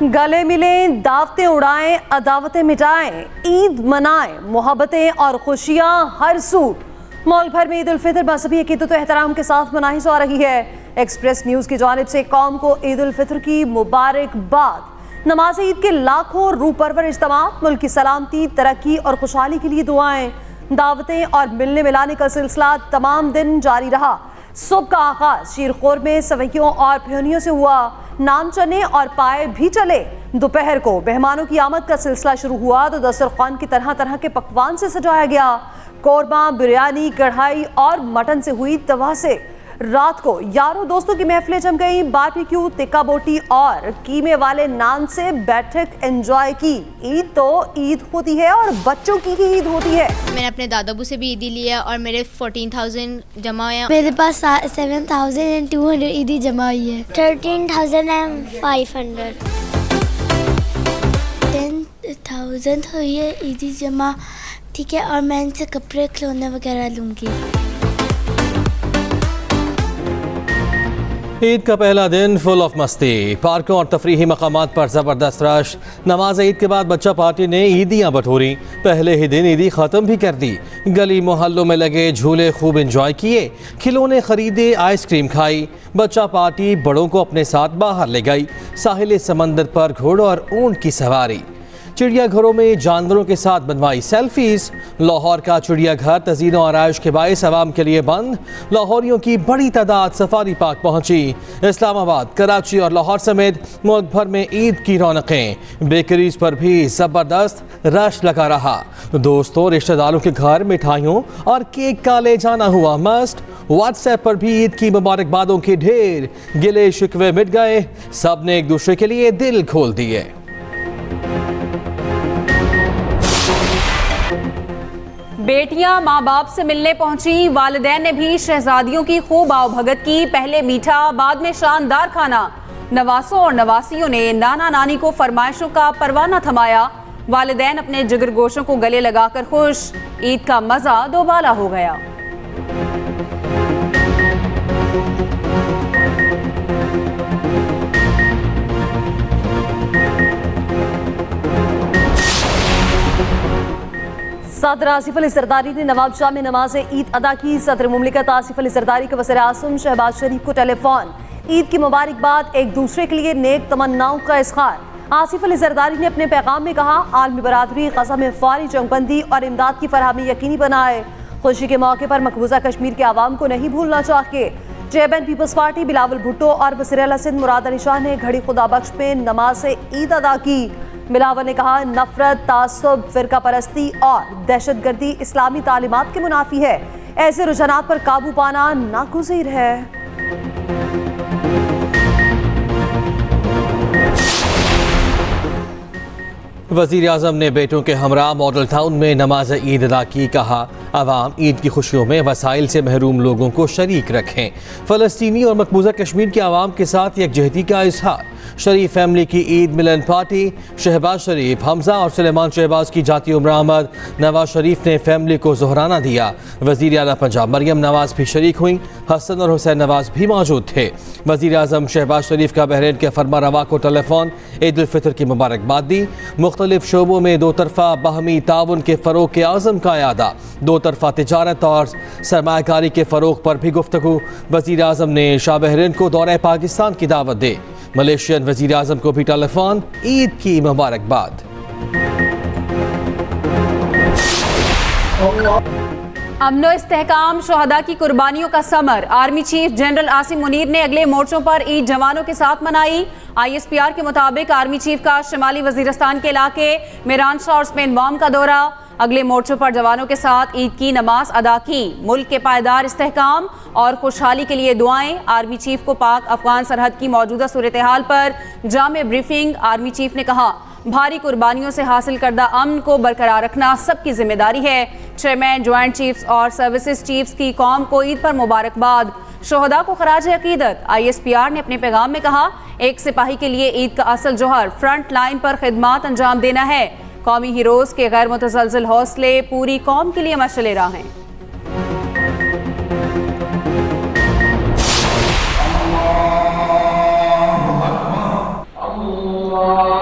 गले मिलें, दावतें उड़ाएं, अदावतें मिटाएं, ईद मनाएं, मोहब्बतें और खुशियां हर सू। मुल्क भर में ईद उल फितर मजहबी अकीदत व एहतराम के साथ मनाई जा रही है। एक्सप्रेस न्यूज़ की जानिब से कौम को ईद उल फितर की मुबारकबाद। नमाज ईद के लाखों रूह परवर इज्तिमा, मुल्क की सलामती, तरक्की और खुशहाली के लिए दुआएं, दावतें और मिलने मिलाने का सिलसिला तमाम दिन जारी रहा। सुबह का आगाज शीरखोर में सवैयों और फेहनियों से हुआ। नान चने और पाए भी चले। दोपहर को मेहमानों की आमद का सिलसिला शुरू हुआ तो दस्तरखान की तरह तरह के पकवान से सजाया गया। कोरमा, बिरयानी, कढ़ाई और मटन से हुई तवासे। रात को यारों दोस्तों की महफिलें जम गई। बारबेक्यू, तिक्का बोटी और कीमे वाले नान से बैठक एंजॉय की। ईद तो ईद होती है और बच्चों की ही ईद होती है। मैंने अपने दादाबू से भी ईदी लिया और मेरे 14,000 जमा हुए। मेरे पास 7,200 ईदी जमा हुई है। 13,500 10,000 हुई है ईदी जमा। ठीक है, और मैं इनसे कपड़े खिलौने वगैरह लूँगी। ईद का पहला दिन फुल ऑफ मस्ती। पार्कों और तफरीही मकामात पर ज़बरदस्त रश। नमाज ईद के बाद बच्चा पार्टी ने ईदियाँ बटोरी। पहले ही दिन ईदी ख़त्म भी कर दी। गली मोहल्लों में लगे झूले खूब इंजॉय किए, खिलौने खरीदे, आइसक्रीम खाई। बच्चा पार्टी बड़ों को अपने साथ बाहर ले गई। साहिल समंदर पर घोड़ों और ऊंट की सवारी। चिड़ियाघरों में जानवरों के साथ बनवाई सेल्फीज। लाहौर का चिड़ियाघर तज़ीन और आराइश के बाइस आवाम के लिए बंद। लाहौरियों की बड़ी तादाद सफारी पार्क पहुंची। इस्लामाबाद, कराची और लाहौर समेत मुल्क भर में ईद की रौनकें। बेकरीज पर भी ज़बरदस्त रश लगा रहा। दोस्तों रिश्तेदारों के घर मिठाइयों और केक का ले जाना हुआ मस्ट। व्हाट्सएप पर भी ईद की मुबारकबादों के ढेर। गिले शिकवे मिट गए, सब ने एक दूसरे के लिए दिल खोल दिए। बेटियां माँ बाप से मिलने पहुंची। वालिदैन ने भी शहजादियों की खूब आवभगत की। पहले मीठा, बाद में शानदार खाना। नवासों और नवासियों ने नाना नानी को फरमाइशों का परवाना थमाया। वालिदैन अपने जिगरगोशों को गले लगाकर खुश। ईद का मजा दोबाला हो गया। सदर आसिफ अली जरदारी ने नवाब शाह में नमाज ईद अदा की। सदर मुमलिकत आसिफ अली जरदारी के वज़ीर आज़म शहबाज शरीफ को टेलीफोन। ईद की मुबारकबाद, एक दूसरे के लिए नेक तमन्नाओं का इज़हार। आसिफ अली जरदारी ने अपने पैगाम में कहा, आलमी बरादरी ग़ज़ा में फ़ौरी जंगबंदी और इमदाद की फरहमी यकीनी बनाए। खुशी के मौके पर मकबूजा कश्मीर के आवाम को नहीं भूलना चाहिए। Chairman People's Party Bilawal Bhutto और वज़ीर आला सिंध मुराद अली शाह ने घड़ी खुदा बख्श में नमाज ईद अदा की। बिलावल ने कहा, नफरत, तासुब, फिरका परस्ती और दहशतगर्दी इस्लामी तालीमात के मुनाफी है। ऐसे रुझानात पर काबू पाना नागुज़ीर है। वज़ीर आज़म ने बेटों के हमरा मॉडल टाउन में नमाज ईद अदा की। कहा, आवाम ईद की खुशियों में वसाइल से महरूम लोगों को शरीक रखें। फ़लस्तीनी और मकबूजा कश्मीर के आवाम के साथ यकजहती का इजहार। शरीफ फैमिली की ईद मिलन पार्टी। शहबाज शरीफ, हमजा और सुलेमान शहबाज की जाती उम्र आमद। नवाज शरीफ ने फैमिली को ज़ोहराना दिया। वज़ीर आला पंजाब मरियम नवाज भी शरीक हुई। हसन और हुसैन नवाज भी मौजूद थे। वज़ीर आज़म शहबाज शरीफ का बहरीन के फरमा रवा को टेलीफोन। ईद उल फितर की मुबारकबाद दी। मुख्तलिफ शोबों में दो तरफ़ा बाहमी ताउन के फ़रोग़ के आज़म का यादा। दो तरफ़ा तिजारत और सरमायाकारी के फ़रोग़ पर भी गुफ्तगू। वज़ीर आज़म ने शाह बहरीन को दौरे पाकिस्तान की दावत दी। मलेशियन वज़ीर आज़म को भी टेलीफोन। ईद की मुबारकबाद। अमनो इस्तेहकाम, शोहदा की कुर्बानियों का summer. Army chief general Asim Munir ने अगले मोर्चों पर ईद जवानों के साथ मनाई। ISPR के मुताबिक आर्मी चीफ का शिमाली वजीरिस्तान के इलाके मेरान शाह और स्पेन वाम का दौरा। अगले मोर्चों पर जवानों के साथ ईद की नमाज अदा की। मुल्क के पायदार इस्तेहकाम और खुशहाली के लिए दुआएं। आर्मी चीफ को पाक अफगान सरहद की मौजूदा सूरत हाल पर जामे ब्रीफिंग। आर्मी चीफ ने कहा, भारी कुर्बानियों से हासिल करदा अमन को बरकरार रखना सबकी जिम्मेदारी है। चेयरमैन, ज्वाइंट चीफ्स और सर्विसेज चीफ्स की कौम को ईद पर मुबारकबाद। शोहदा को खराज अकीदत। ISPR ने अपने पैगाम में कहा, एक सिपाही के लिए ईद का असल जौहर फ्रंट लाइन पर खिदमात अंजाम देना है। कौमी हीरोज़ के गैर मुतज़लज़ल हौसले पूरी कौम के लिए मशअल राह हैं। Allah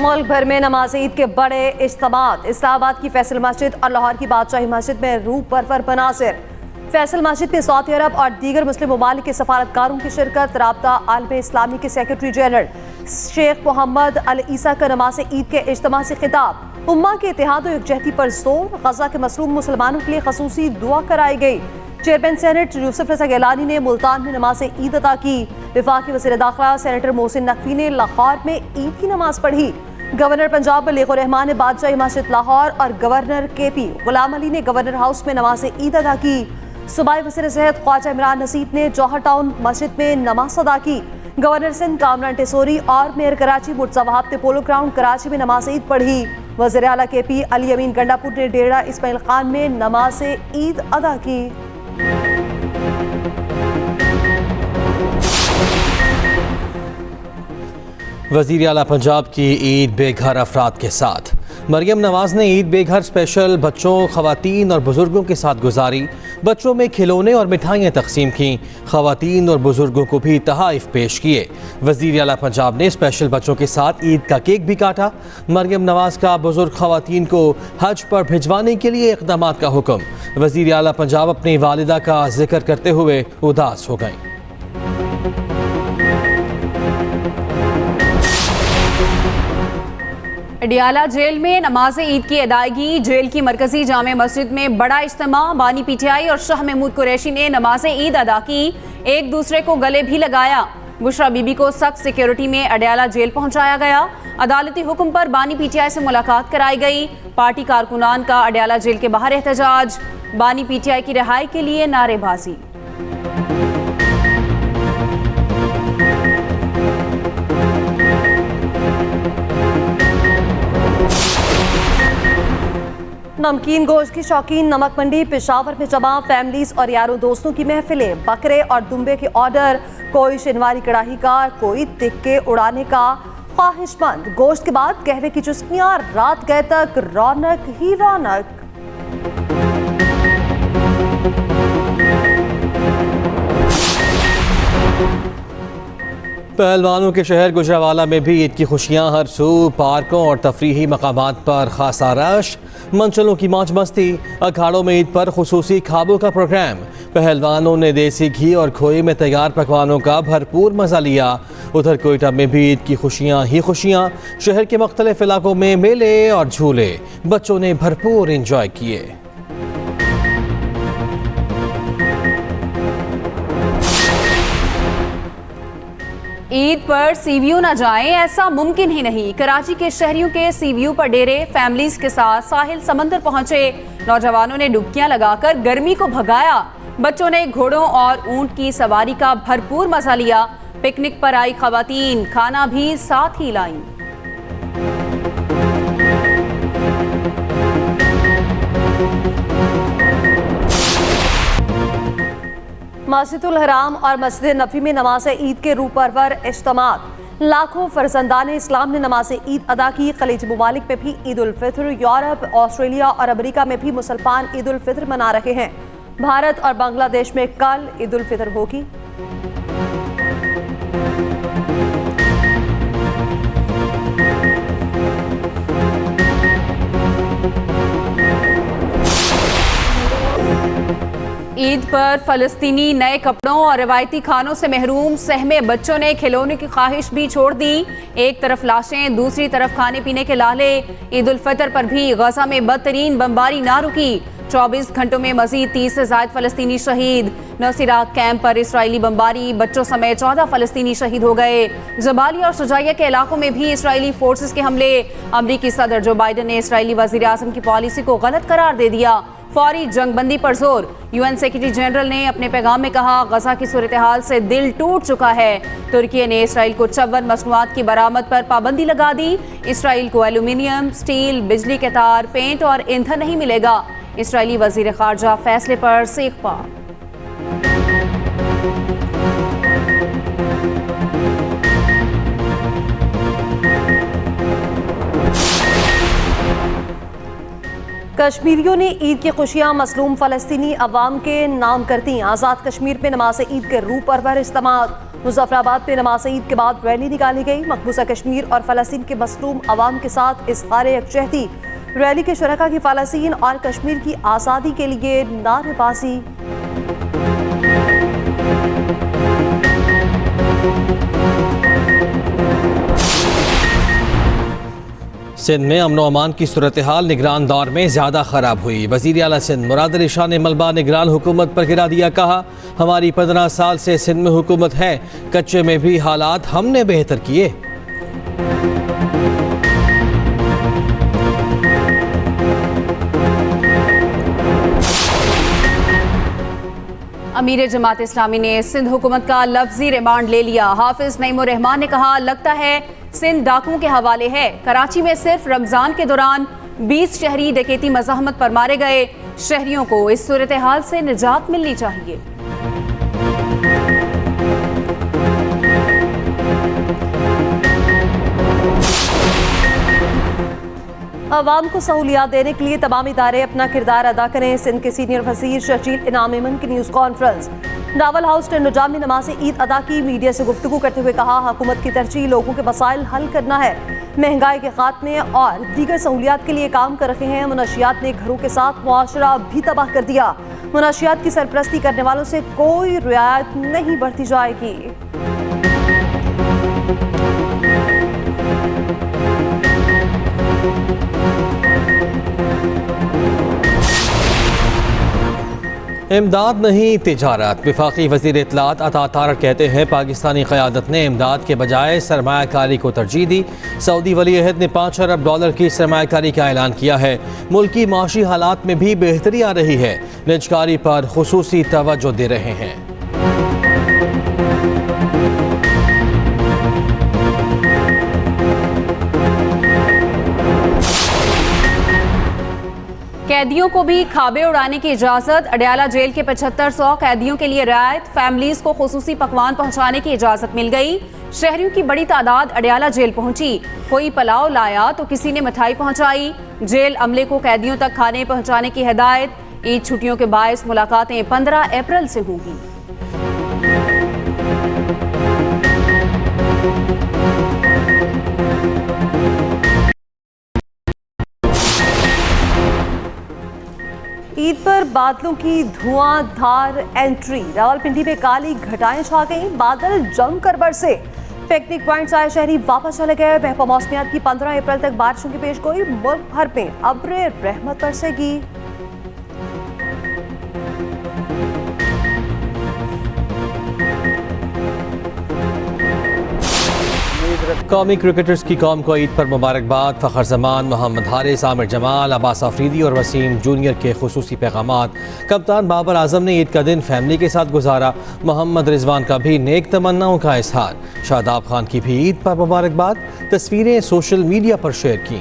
मुल्क भर में नमाज ईद के बड़े इज्तिमात। इस्लामाबाद की फैसल मस्जिद और लाहौर की बादशाही मस्जिद में रूह परवर बनासिर। फैसल मस्जिद में सऊदी अरब और दीगर मुस्लिम ममालिक के सफारतकारों की शिरकत। राब्ता आलम इस्लामी के सेक्रेटरी जनरल शेख मोहम्मद अल ईसा का नमाज ईद के इज्तिमा से खिताब। उम्मा के इत्तेहाद और यकजहती पर जोर। गजा के मसलूम मुसलमानों के लिए खसूसी दुआ कराई गई। चेयरमैन सेनेट यूसुफ रजा गिलानी ने मुल्तान में नमाज ईद अदा की। वफाकी वज़ीर दाखिला सेनेटर मोहसिन नकवी ने लाहौर में ईद की नमाज पढ़ी। गवर्नर पंजाब बलीग उर रहमान ने बादशाही मस्जिद लाहौर और गवर्नर KP गुलाम अली ने गवर्नर हाउस में नमाज ईद अदा की। सूबाई वज़ीर सेहत ख्वाजा इमरान नसीब ने जौहर टाउन मस्जिद में नमाज अदा की। गवर्नर सिंध कामरान टेसोरी और मेयर कराची मुर्तज़ा वहाब ने पोलो ग्राउंड कराची में नमाज ईद पढ़ी। वज़ीर आला KP अली अमीन गंडापुर ने डेरा इस्माइल खान में नमाज ईद अदा की। वज़ीर आला पंजाब की ईद बेघर अफराद के साथ। मरियम नवाज ने ईद बेघर स्पेशल बच्चों, ख़वातीन और बुज़ुर्गों के साथ गुजारी। बच्चों में खिलौने और मिठाइयाँ तकसीम की। ख़वातीन और बुज़ुर्गों को भी तहाइफ पेश किए। वज़ीर आला पंजाब ने स्पेशल बच्चों के साथ ईद का केक भी काटा। मरियम नवाज का बुज़ुर्ग ख़वातीन को हज पर भिजवाने के लिए इक़दाम का हुक्म। वज़ीर आला पंजाब अपनी वालिदा का जिक्र करते हुए उदास हो गईं। अडियाला जेल में नमाज ईद की अदायगी। जेल की मरकजी जामे मस्जिद में बड़ा इज्तिमा। बानी PTI और शाह महमूद कुरैशी ने नमाज ईद अदा की। एक दूसरे को गले भी लगाया। बुशरा बीबी को सख्त सिक्योरिटी में अडियाला जेल पहुंचाया गया। अदालती हुक्म पर बानी PTI से मुलाकात कराई गई। पार्टी कारकुनान का अडियाला जेल के बाहर एहतजाज। बानी PTI की रिहाई के लिए नारेबाजी। नमकीन गोश्त की शौकीन नमक मंडी पेशावर में जमा। फैमिलीज और यारों दोस्तों की महफिलें। बकरे और दुम्बे के ऑर्डर। कोई शिनवारी कड़ाही का, कोई तिक्के उड़ाने का। ख्वाहिशमंद गोश्त के बाद कहवे की चुस्कियां। रात गए तक रौनक ही रौनक। पहलवानों के शहर गुजरावाला में भी ईद की खुशियां हर सू। पार्कों और तफरीही मकामात पर खासा रश। मंचलों की मौज मस्ती। अखाड़ों में ईद पर खुसूसी खाबों का प्रोग्राम। पहलवानों ने देसी घी और खोए में तैयार पकवानों का भरपूर मजा लिया। उधर कोयटा में भी ईद की खुशियां ही खुशियां। शहर के मुख्तलिफ इलाकों में मेले और झूले। बच्चों ने भरपूर इंजॉय किए। ईद पर सीव्यू न जाएं, ऐसा मुमकिन ही नहीं। कराची के शहरियों के सीव्यू पर डेरे। फैमिलीज के साथ साहिल समंदर पहुंचे। नौजवानों ने डुबकियां लगाकर गर्मी को भगाया। बच्चों ने घोड़ों और ऊंट की सवारी का भरपूर मजा लिया। पिकनिक पर आई खवातीन खाना भी साथ ही लाईं। मस्जिदुल हराम और मस्जिद नबी में नमाज ईद के रूह परवर इज्तिमात। लाखों फरजंदान इस्लाम ने नमाज ईद अदा की। खलीजी ममालिक में भी ईद उल फित्र। यूरोप, ऑस्ट्रेलिया और अमेरिका में भी मुसलमान ईद उल फित्र मना रहे हैं। भारत और बांग्लादेश में कल ईद उल फित्र होगी। ईद पर फलस्तीनी नए कपड़ों और रवायती खानों से महरूम। सहमे बच्चों ने खिलौने की ख्वाहिश भी छोड़ दी। एक तरफ लाशें, दूसरी तरफ खाने पीने के लाले। ईद उल फितर पर भी गजा में बदतरीन बमबारी ना रुकी। 24 घंटों में मजीद 30 से ज्यादा फलस्तीनी शहीद। नौसिरा कैंप पर इसराइली बमबारी। बच्चों समेत 14 फलस्तीनी शहीद हो गए। जबालिया और शुजाइया के इलाकों में भी इसराइली फोर्सेस के हमले। अमरीकी सदर जो बाइडन ने इसराइली वजीर आजम की पॉलिसी को गलत करार दे दिया। फौरी जंगबंदी पर जोर। UN सेक्रेटरी जनरल ने अपने पैगाम में कहा, गजा की सूरत हाल से दिल टूट चुका है। तुर्की ने इसराइल को 54 मसनूआत की बरामद पर पाबंदी लगा दी। इसराइल को एल्यूमिनियम, स्टील, बिजली के तार, पेंट और ईंधन नहीं मिलेगा। इसराइली वजीर खारजा फैसले पर सेखपा। कश्मीरियों ने ईद की खुशियां मसलूम फ़लस्तीनी अवाम के नाम करती। आज़ाद कश्मीर में नमाज ईद के रूह पर इज्तिमा। मुजफ्फराबाद में नमाज ईद के बाद रैली निकाली गई। मकबूजा कश्मीर और फ़लस्तीन के मसलूम अवाम के साथ इज़हार यकजहती। रैली के शुरका की फ़लस्तीन और कश्मीर की आज़ादी के लिए नारेबाजी। सिंध में अमन अमान की सूरत हाल निगरान दौर में ज़्यादा ख़राब हुई। वज़ीर आला सिंध मुराद अली शाह ने मलबा निगरान हुकूमत पर गिरा दिया। कहा, हमारी 15 साल से सिंध में हुकूमत है, कच्चे में भी हालात हमने बेहतर किए। अमीर जमात इस्लामी ने सिंध हुकूमत का लफ्जी रिमांड ले लिया। हाफिज नईमुर रहमान ने कहा, लगता है सिंध डाकुओं के हवाले है। कराची में सिर्फ रमजान के दौरान 20 शहरी डकैती मज़ाहमत पर मारे गए। शहरियों को इस सूरत हाल से निजात मिलनी चाहिए। अवाम को सहूलियात देने के लिए तमाम इदारे अपना किरदार अदा करें। सिंध के सीनियर वज़ीर शकील इनाम इमन की न्यूज़ कॉन्फ्रेंस। नावल हाउस टेंडोजाम में नमाज ईद अदा की। मीडिया से गुफ्तगू करते हुए कहा, हुकूमत की तरजीह लोगों के मसाइल हल करना है। महंगाई के खात्मे और दीगर सहूलियात के लिए काम कर रहे हैं। मुनशियात ने घरों के साथ मुआशरा भी तबाह कर दिया। मुनशियात की सरपरस्ती करने वालों से कोई रियायत नहीं बरती जाएगी। इमदाद नहीं तिजारत। वफाकी वज़ीर इत्तलात अता तारक कहते हैं, पाकिस्तानी क़यादत ने इमदाद के बजाय सरमायाकारी को तरजीह दी। सऊदी वली अहद ने $5 अरब की सरमायाकारी का ऐलान किया है। मुल्की माशी हालात में भी बेहतरी आ रही है। निजकारी पर खुसूसी तवज्जो दे रहे हैं। कैदियों को भी खाबे उड़ाने की इजाजत। अडयाला जेल के 7500 कैदियों के लिए रियायत। फैमिलीज को खुसूसी पकवान पहुंचाने की इजाजत मिल गई। शहरियों की बड़ी तादाद अडयाला जेल पहुंची। कोई पुलाव लाया तो किसी ने मिठाई पहुंचाई। जेल अमले को कैदियों तक खाने पहुंचाने की हिदायत। ईद छुट्टियों के बायस मुलाकातें 15 अप्रैल से होंगी। ईद पर बादलों की धुआंधार एंट्री। रावलपिंडी में काली घटाएं छा गईं। बादल जमकर बरसे। पिकनिक पॉइंट आए शहरी वापस चले गए। महबूबा मौसमियात की 15 अप्रैल तक बारिशों की पेशगोई। मुल्क भर में अब्र रहमत बरसेगी। कौमी क्रिकेटर्स की कौम को ईद पर मुबारकबाद। फ़खर जमान, मोहम्मद हारिस, आमिर जमाल, अब्बास अफरीदी और वसीम जूनियर के खुसूसी पैगामात। कप्तान बाबर आजम ने ईद का दिन फैमिली के साथ गुजारा। मोहम्मद रिजवान का भी नेक तमन्नाओं का इजहार। शादाब खान की भी ईद पर मुबारकबाद। तस्वीरें सोशल मीडिया पर शेयर की।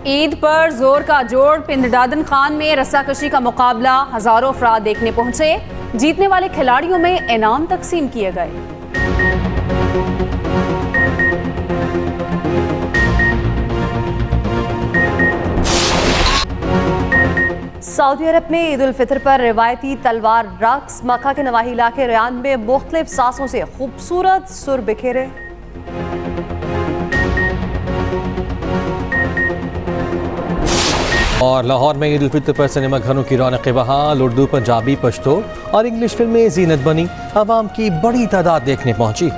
ईद पर जोर का जोड़। पिंदडादन खान में रस्साकशी का मुकाबला। हजारों अफराद देखने पहुंचे। जीतने वाले खिलाड़ियों में इनाम तकसीम किए गए। सऊदी अरब में ईद उल फितर पर रिवायती तलवार रक्स। मक्का के नवाही इलाके रियान में मुख्तलिफ सासों से खूबसूरत सुर बिखेरे। और लाहौर में ईद उल फितर पर सिनेमा घरों की रौनक बहाल। उर्दू, पंजाबी, पश्तो और इंग्लिश फिल्में जीनत बनी। आवाम की बड़ी तादाद देखने पहुंची।